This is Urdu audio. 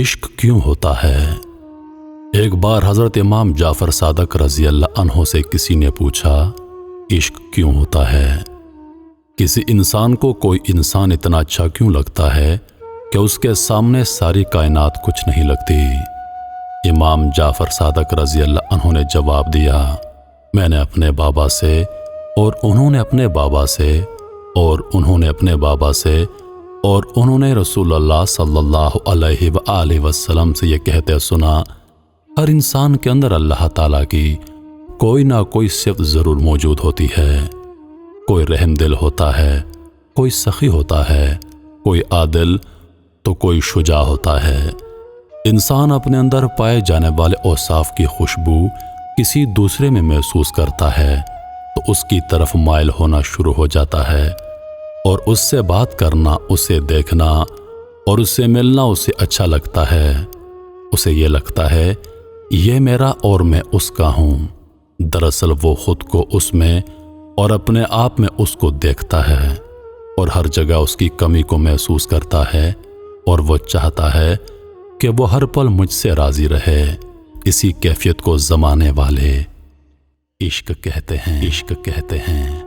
عشق کیوں ہوتا ہے؟ ایک بار حضرت امام جعفر صادق رضی اللہ عنہ سے کسی نے پوچھا، عشق کیوں ہوتا ہے؟ کسی انسان کو کوئی انسان اتنا اچھا کیوں لگتا ہے کہ اس کے سامنے ساری کائنات کچھ نہیں لگتی؟ امام جعفر صادق رضی اللہ عنہ نے جواب دیا، میں نے اپنے بابا سے اور انہوں نے اپنے بابا سے اور انہوں نے اپنے بابا سے اور انہوں نے رسول اللہ صلی اللہ علیہ وآلہ وسلم سے یہ کہتے سنا، ہر انسان کے اندر اللہ تعالیٰ کی کوئی نہ کوئی صفت ضرور موجود ہوتی ہے۔ کوئی رحم دل ہوتا ہے، کوئی سخی ہوتا ہے، کوئی عادل تو کوئی شجاع ہوتا ہے۔ انسان اپنے اندر پائے جانے والے اوصاف کی خوشبو کسی دوسرے میں محسوس کرتا ہے تو اس کی طرف مائل ہونا شروع ہو جاتا ہے اور اس سے بات کرنا، اسے دیکھنا اور اس سے ملنا اسے اچھا لگتا ہے۔ اسے یہ لگتا ہے یہ میرا اور میں اس کا ہوں۔ دراصل وہ خود کو اس میں اور اپنے آپ میں اس کو دیکھتا ہے اور ہر جگہ اس کی کمی کو محسوس کرتا ہے اور وہ چاہتا ہے کہ وہ ہر پل مجھ سے راضی رہے۔ اسی کیفیت کو زمانے والے عشق کہتے ہیں۔